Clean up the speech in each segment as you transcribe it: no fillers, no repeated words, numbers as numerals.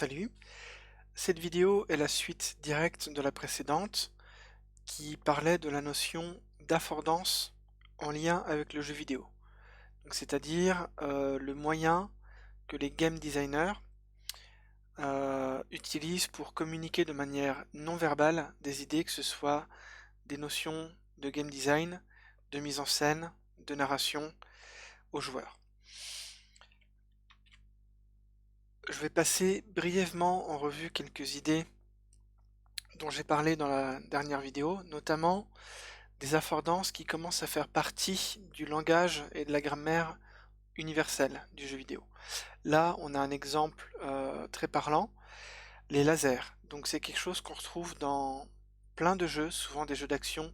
Salut, cette vidéo est la suite directe de la précédente qui parlait de la notion d'affordance en lien avec le jeu vidéo. Donc, c'est-à-dire le moyen que les game designers utilisent pour communiquer de manière non verbale des idées, que ce soit des notions de game design, de mise en scène, de narration aux joueurs. Je vais passer brièvement en revue quelques idées dont j'ai parlé dans la dernière vidéo, notamment des affordances qui commencent à faire partie du langage et de la grammaire universelle du jeu vidéo. Là, on a un exemple très parlant, les lasers. Donc c'est quelque chose qu'on retrouve dans plein de jeux, souvent des jeux d'action,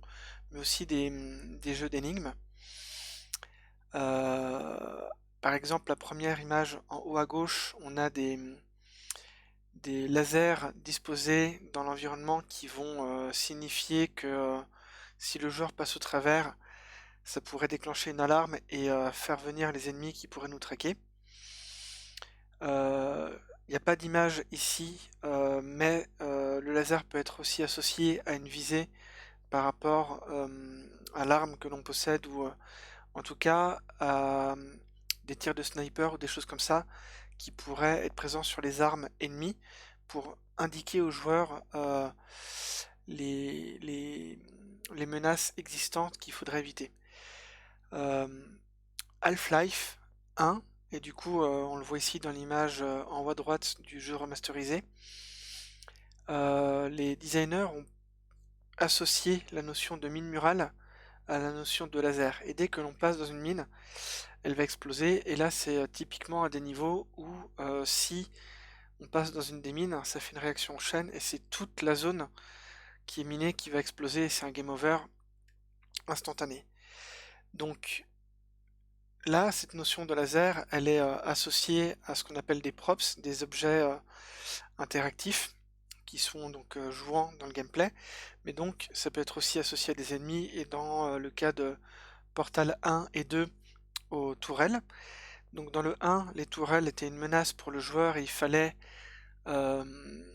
mais aussi des jeux d'énigmes. Par exemple, la première image en haut à gauche, on a des lasers disposés dans l'environnement qui vont signifier que si le joueur passe au travers, ça pourrait déclencher une alarme et faire venir les ennemis qui pourraient nous traquer. Il n'y a pas d'image ici, mais le laser peut être aussi associé à une visée par rapport à l'arme que l'on possède ou en tout cas à des tirs de sniper ou des choses comme ça qui pourraient être présents sur les armes ennemies pour indiquer aux joueurs les, les, les menaces existantes qu'il faudrait éviter. Half-Life 1, et du coup on le voit ici dans l'image en haut à droite du jeu remasterisé, les designers ont associé la notion de mine murale à la notion de laser. Et dès que l'on passe dans une mine, elle va exploser. Et là, c'est typiquement à des niveaux où si on passe dans une des mines, ça fait une réaction en chaîne et c'est toute la zone qui est minée qui va exploser et c'est un game over instantané. Donc là, cette notion de laser, elle est associée à ce qu'on appelle des props, des objets interactifs qui sont donc jouants dans le gameplay, mais donc ça peut être aussi associé à des ennemis, et dans le cas de Portal 1 et 2, aux tourelles. Donc dans le 1, les tourelles étaient une menace pour le joueur et il fallait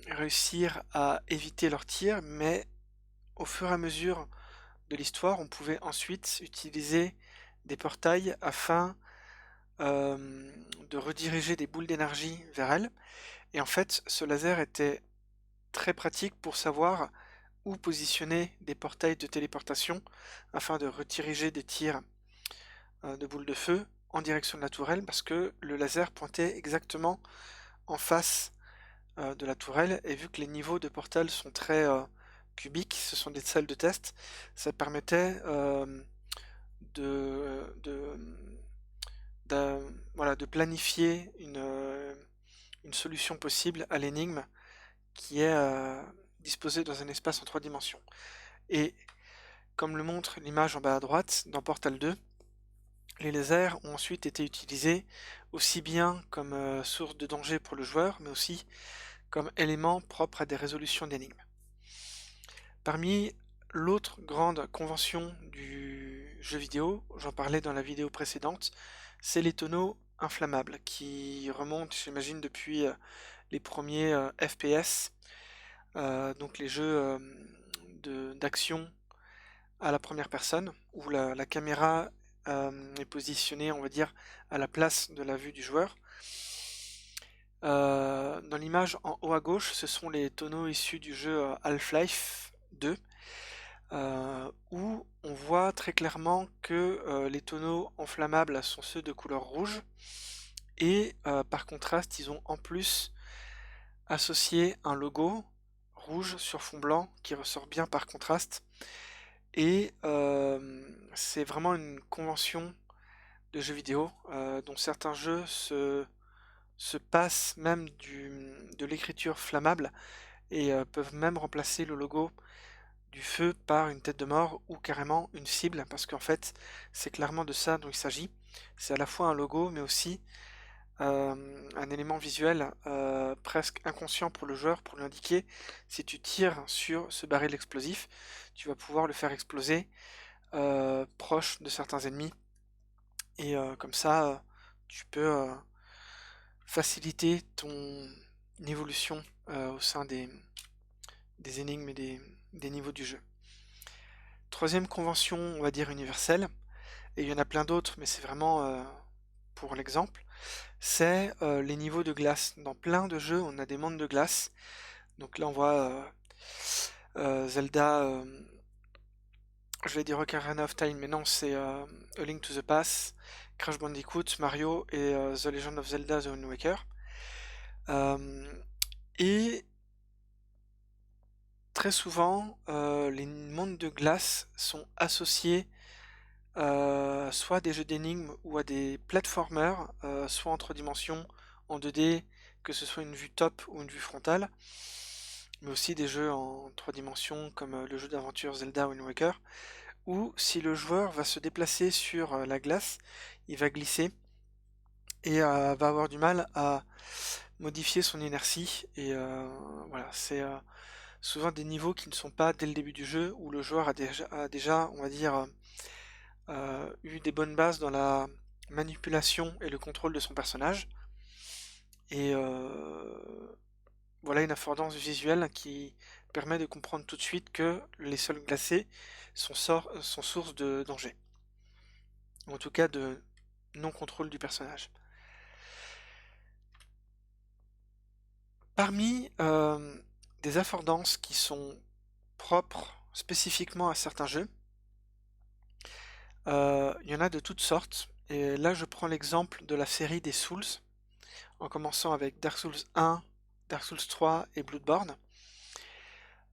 réussir à éviter leurs tirs, mais au fur et à mesure de l'histoire, on pouvait ensuite utiliser des portails afin de rediriger des boules d'énergie vers elles. Et en fait, ce laser était très pratique pour savoir où positionner des portails de téléportation afin de rediriger des tirs de boules de feu en direction de la tourelle, parce que le laser pointait exactement en face de la tourelle, et vu que les niveaux de portal sont très cubiques, ce sont des salles de test, ça permettait de, voilà, de planifier une solution possible à l'énigme qui est disposée dans un espace en 3 dimensions. Et comme le montre l'image en bas à droite, dans Portal 2, les lasers ont ensuite été utilisés aussi bien comme source de danger pour le joueur, mais aussi comme élément propre à des résolutions d'énigmes. Parmi l'autre grande convention du jeu vidéo, j'en parlais dans la vidéo précédente, c'est les tonneaux inflammables qui remontent, j'imagine, depuis les premiers FPS, donc les jeux d'action à la première personne, où la caméra est positionnée, on va dire, à la place de la vue du joueur. Dans l'image en haut à gauche, ce sont les tonneaux issus du jeu Half-Life 2, où on voit très clairement que les tonneaux enflammables sont ceux de couleur rouge, et par contraste, ils ont en plus associé un logo rouge sur fond blanc qui ressort bien par contraste. Et c'est vraiment une convention de jeux vidéo dont certains jeux se passent même de l'écriture flammable et peuvent même remplacer le logo du feu par une tête de mort ou carrément une cible, parce qu'en fait c'est clairement de ça dont il s'agit. C'est à la fois un logo mais aussi un élément visuel presque inconscient pour le joueur pour lui indiquer: si tu tires sur ce baril explosif, tu vas pouvoir le faire exploser proche de certains ennemis, et comme ça tu peux faciliter une évolution au sein des énigmes et des niveaux du jeu. Troisième convention, on va dire universelle, et il y en a plein d'autres, mais c'est vraiment pour l'exemple, c'est les niveaux de glace. Dans plein de jeux, on a des mondes de glace. Donc là, on voit Zelda, je vais dire Ocarina of Time, mais non, c'est A Link to the Past, Crash Bandicoot, Mario et The Legend of Zelda: The Wind Waker. Et très souvent, les mondes de glace sont associés soit à des jeux d'énigmes ou à des platformers, soit en 3 dimensions, en 2D, que ce soit une vue top ou une vue frontale, mais aussi des jeux en 3 dimensions comme le jeu d'aventure Zelda Wind Waker, où si le joueur va se déplacer sur la glace, il va glisser et va avoir du mal à modifier son inertie. Et voilà, c'est souvent des niveaux qui ne sont pas dès le début du jeu, où le joueur a déjà on va dire, eu des bonnes bases dans la manipulation et le contrôle de son personnage. Et voilà une affordance visuelle qui permet de comprendre tout de suite que les sols glacés sont source de danger, ou en tout cas de non-contrôle du personnage. Parmi des affordances qui sont propres spécifiquement à certains jeux, il y en a de toutes sortes, et là je prends l'exemple de la série des Souls, en commençant avec Dark Souls 1, Dark Souls 3 et Bloodborne.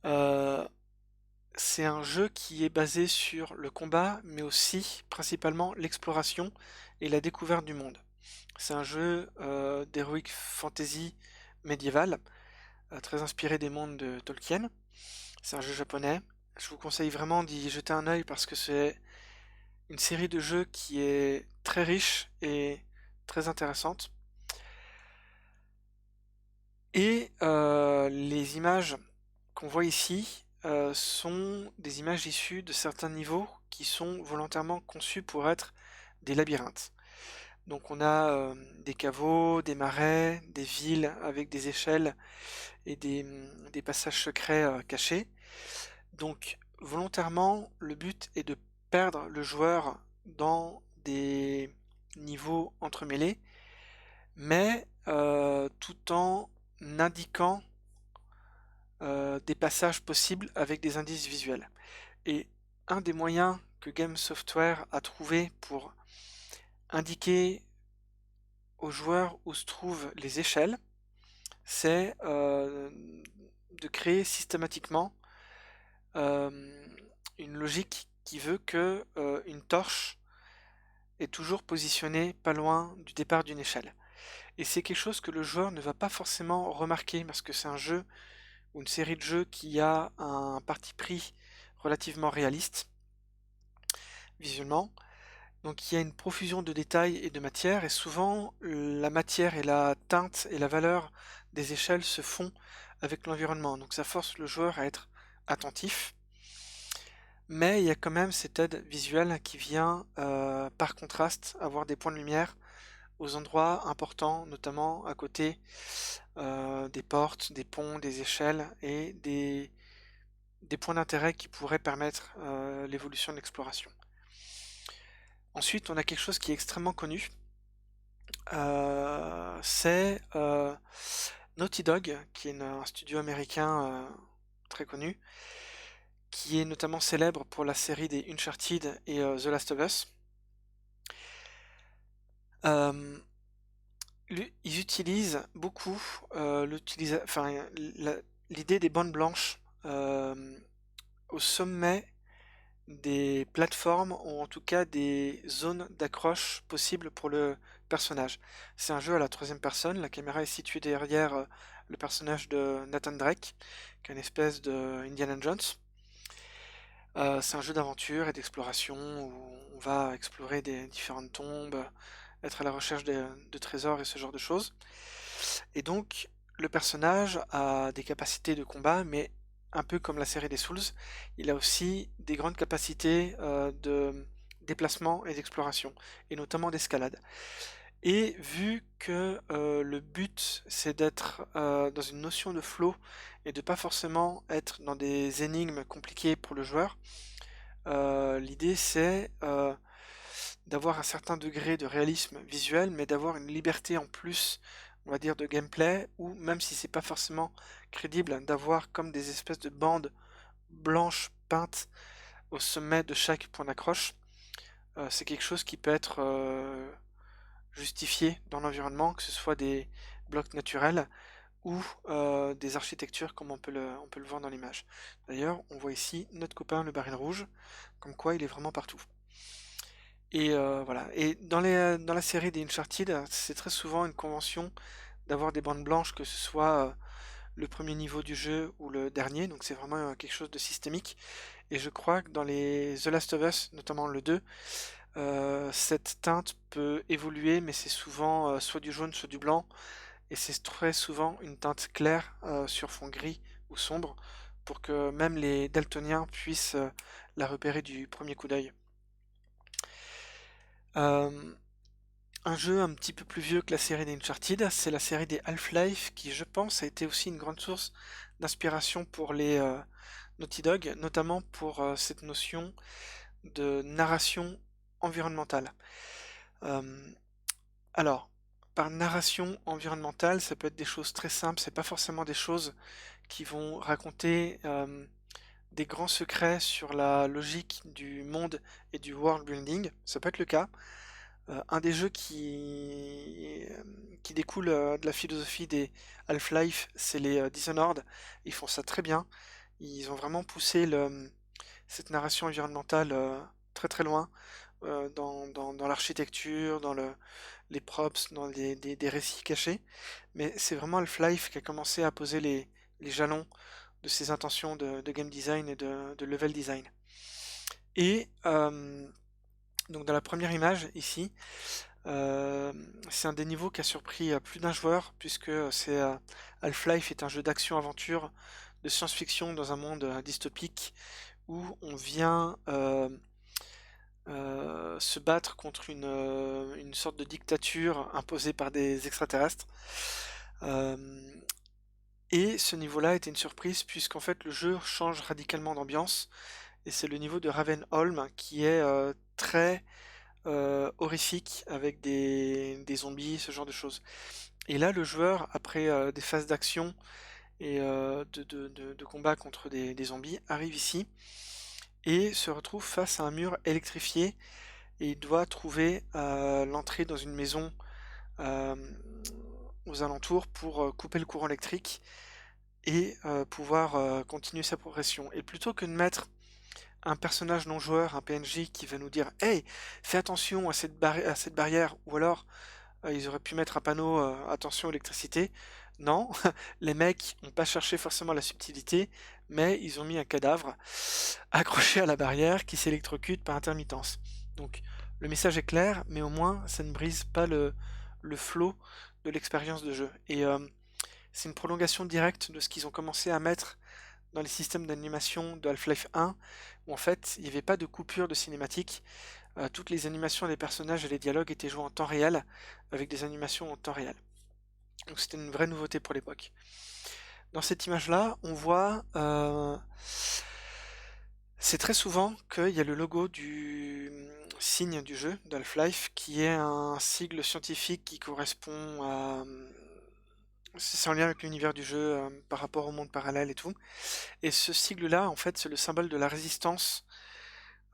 Euh, c'est un jeu qui est basé sur le combat, mais aussi principalement l'exploration et la découverte du monde. C'est un jeu d'heroic fantasy médiéval, très inspiré des mondes de Tolkien. C'est un jeu japonais. Je vous conseille vraiment d'y jeter un œil parce que c'est une série de jeux qui est très riche et très intéressante. Et les images qu'on voit ici sont des images issues de certains niveaux qui sont volontairement conçus pour être des labyrinthes. Donc on a des caveaux, des marais, des villes avec des échelles et des passages secrets cachés. Donc volontairement, le but est de perdre le joueur dans des niveaux entremêlés, mais tout en indiquant des passages possibles avec des indices visuels. Et un des moyens que Game Software a trouvé pour indiquer aux joueurs où se trouvent les échelles, c'est de créer systématiquement euh, une logique qui veut que une torche est toujours positionnée pas loin du départ d'une échelle. Et c'est quelque chose que le joueur ne va pas forcément remarquer parce que c'est un jeu ou une série de jeux qui a un parti pris relativement réaliste visuellement. Donc il y a une profusion de détails et de matière, et souvent la matière et la teinte et la valeur des échelles se font avec l'environnement. Donc ça force le joueur à être attentif. Mais il y a quand même cette aide visuelle qui vient par contraste avoir des points de lumière aux endroits importants, notamment à côté des portes, des ponts, des échelles et des points d'intérêt qui pourraient permettre l'évolution de l'exploration. Ensuite, on a quelque chose qui est extrêmement connu, c'est Naughty Dog, qui est un studio américain très connu, qui est notamment célèbre pour la série des Uncharted et The Last of Us. Euh, Ils utilisent beaucoup l'idée des bandes blanches au sommet des plateformes ou en tout cas des zones d'accroche possibles pour le personnage. C'est un jeu à la troisième personne, la caméra est située derrière le personnage de Nathan Drake, qui est une espèce de Indiana Jones. C'est un jeu d'aventure et d'exploration où on va explorer des différentes tombes, être à la recherche de trésors et ce genre de choses. Et donc, le personnage a des capacités de combat, mais un peu comme la série des Souls, il a aussi des grandes capacités de déplacement et d'exploration, et notamment d'escalade. Et vu que le but c'est d'être dans une notion de flow et de pas forcément être dans des énigmes compliquées pour le joueur, l'idée c'est d'avoir un certain degré de réalisme visuel, mais d'avoir une liberté en plus, on va dire, de gameplay, ou même si c'est pas forcément crédible, d'avoir comme des espèces de bandes blanches peintes au sommet de chaque point d'accroche. C'est quelque chose qui peut être justifié dans l'environnement, que ce soit des blocs naturels ou des architectures comme on peut le voir dans l'image. D'ailleurs, on voit ici notre copain le baril rouge, comme quoi il est vraiment partout. Et voilà. Et dans la série des Uncharted, c'est très souvent une convention d'avoir des bandes blanches, que ce soit le premier niveau du jeu ou le dernier, donc c'est vraiment quelque chose de systémique. Et je crois que dans les The Last of Us, notamment le 2, cette teinte peut évoluer, mais c'est souvent soit du jaune, soit du blanc, et c'est très souvent une teinte claire sur fond gris ou sombre, pour que même les daltoniens puissent la repérer du premier coup d'œil. Euh, un jeu un petit peu plus vieux que la série des Uncharted, c'est la série des Half-Life, qui je pense a été aussi une grande source d'inspiration pour les Naughty Dog, notamment pour cette notion de narration environnementale. Euh, alors, par narration environnementale, ça peut être des choses très simples, c'est pas forcément des choses qui vont raconter des grands secrets sur la logique du monde et du world building, ça peut être le cas. Un des jeux qui découle de la philosophie des Half-Life, c'est les Dishonored. Ils font ça très bien. Ils ont vraiment poussé cette narration environnementale très très loin dans l'architecture, les props, dans des récits cachés. Mais c'est vraiment Half-Life qui a commencé à poser les jalons de ses intentions de game design et de level design. Et donc dans la première image ici, euh, c'est un des niveaux qui a surpris plus d'un joueur, puisque Half-Life est un jeu d'action-aventure de science-fiction dans un monde dystopique où on vient se battre contre une sorte de dictature imposée par des extraterrestres. Euh, et ce niveau-là était une surprise puisqu'en fait le jeu change radicalement d'ambiance et c'est le niveau de Ravenholm qui est très horrifique avec des zombies, ce genre de choses. Et là, le joueur, après des phases d'action et de combat contre des zombies, arrive ici et se retrouve face à un mur électrifié et il doit trouver l'entrée dans une maison euh, aux alentours pour couper le courant électrique et pouvoir continuer sa progression. Et plutôt que de mettre un personnage non joueur, un PNJ qui va nous dire hey, fais attention à à cette barrière, ou alors ils auraient pu mettre un panneau attention électricité. Non, les mecs n'ont pas cherché forcément la subtilité, mais ils ont mis un cadavre accroché à la barrière qui s'électrocute par intermittence. Donc le message est clair, mais au moins ça ne brise pas le flow de l'expérience de jeu. Et c'est une prolongation directe de ce qu'ils ont commencé à mettre dans les systèmes d'animation de Half-Life 1, où en fait il n'y avait pas de coupure de cinématique. Toutes les animations des personnages et les dialogues étaient joués en temps réel, avec des animations en temps réel. Donc c'était une vraie nouveauté pour l'époque. Dans cette image-là, on voit, c'est très souvent qu'il y a le logo du signe du jeu, d'Half-Life, qui est un sigle scientifique qui correspond à... C'est en lien avec l'univers du jeu par rapport au monde parallèle et tout. Et ce sigle-là, en fait, c'est le symbole de la résistance.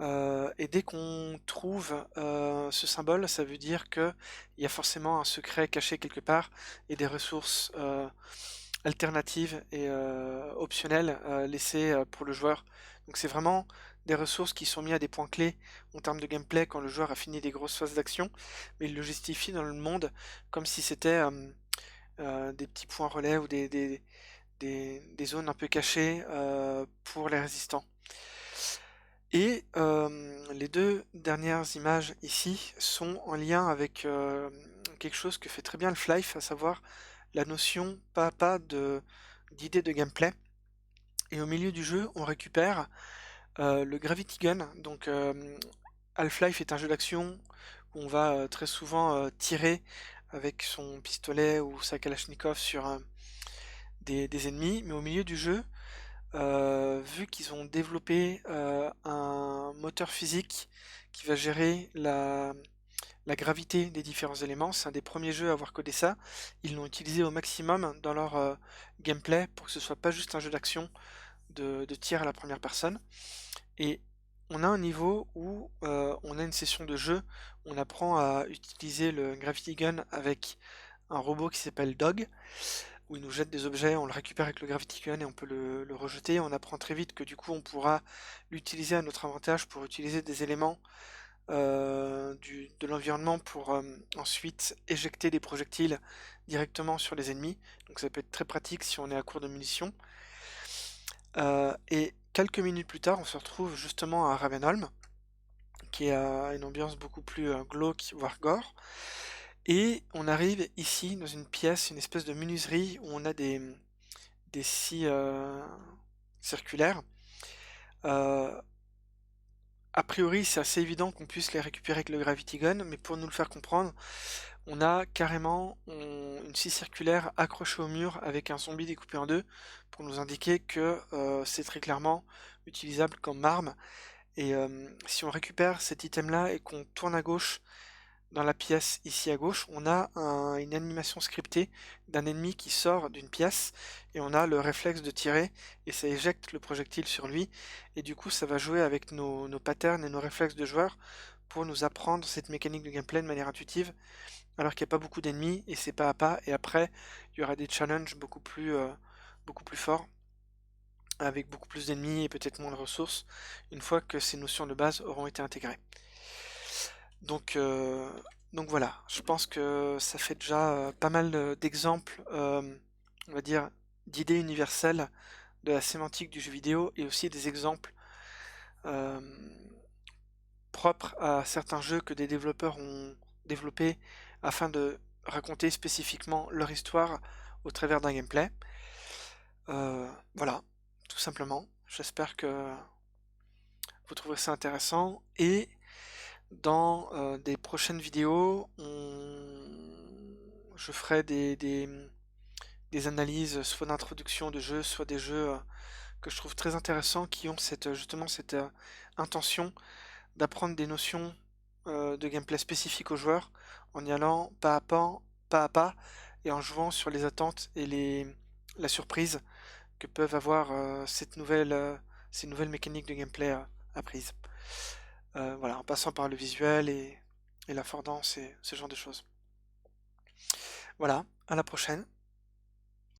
Et dès qu'on trouve ce symbole, ça veut dire qu'il y a forcément un secret caché quelque part et des ressources alternatives et optionnelles laissées pour le joueur. Donc c'est vraiment des ressources qui sont mises à des points clés en termes de gameplay quand le joueur a fini des grosses phases d'action, mais il le justifie dans le monde comme si c'était des petits points relais ou des zones un peu cachées pour les résistants. Et les deux dernières images ici sont en lien avec quelque chose que fait très bien le Half-Life, à savoir la notion pas à pas d'idée de gameplay. Et au milieu du jeu, on récupère le Gravity Gun. Donc Half-Life est un jeu d'action où on va très souvent tirer avec son pistolet ou sa Kalachnikov sur des ennemis, mais au milieu du jeu, vu qu'ils ont développé un moteur physique qui va gérer la gravité des différents éléments, c'est un des premiers jeux à avoir codé ça. Ils l'ont utilisé au maximum dans leur gameplay pour que ce soit pas juste un jeu d'action de tir à la première personne. Et on a un niveau où on a une session de jeu, on apprend à utiliser le Gravity Gun avec un robot qui s'appelle Dog, où il nous jette des objets, on le récupère avec le Gravity Gun et on peut le rejeter. On apprend très vite que du coup on pourra l'utiliser à notre avantage pour utiliser des éléments de l'environnement pour ensuite éjecter des projectiles directement sur les ennemis. Donc ça peut être très pratique si on est à court de munitions. Et quelques minutes plus tard, on se retrouve justement à Ravenholm, qui a une ambiance beaucoup plus glauque, voire gore. Et on arrive ici dans une pièce, une espèce de menuiserie où on a des scies circulaires. Euh, a priori, c'est assez évident qu'on puisse les récupérer avec le Gravity Gun, mais pour nous le faire comprendre, on a carrément une scie circulaire accrochée au mur avec un zombie découpé en deux pour nous indiquer que c'est très clairement utilisable comme arme. Et si on récupère cet item-là et qu'on tourne à gauche dans la pièce ici à gauche, on a une animation scriptée d'un ennemi qui sort d'une pièce et on a le réflexe de tirer et ça éjecte le projectile sur lui et du coup ça va jouer avec nos patterns et nos réflexes de joueur pour nous apprendre cette mécanique de gameplay de manière intuitive alors qu'il n'y a pas beaucoup d'ennemis et c'est pas à pas et après il y aura des challenges beaucoup plus forts avec beaucoup plus d'ennemis et peut-être moins de ressources une fois que ces notions de base auront été intégrées. Donc, euh, donc voilà, je pense que ça fait déjà pas mal d'exemples, on va dire, d'idées universelles de la sémantique du jeu vidéo et aussi des exemples euh, propres à certains jeux que des développeurs ont développés afin de raconter spécifiquement leur histoire au travers d'un gameplay. Voilà, tout simplement. J'espère que vous trouverez ça intéressant et dans des prochaines vidéos, je ferai des analyses soit d'introduction de jeux, soit des jeux que je trouve très intéressants qui ont justement cette intention d'apprendre des notions de gameplay spécifiques aux joueurs en y allant pas à pas et en jouant sur les attentes et la surprise que peuvent avoir ces nouvelles mécaniques de gameplay apprises. Voilà, en passant par le visuel et l'affordance et ce genre de choses. Voilà, à la prochaine.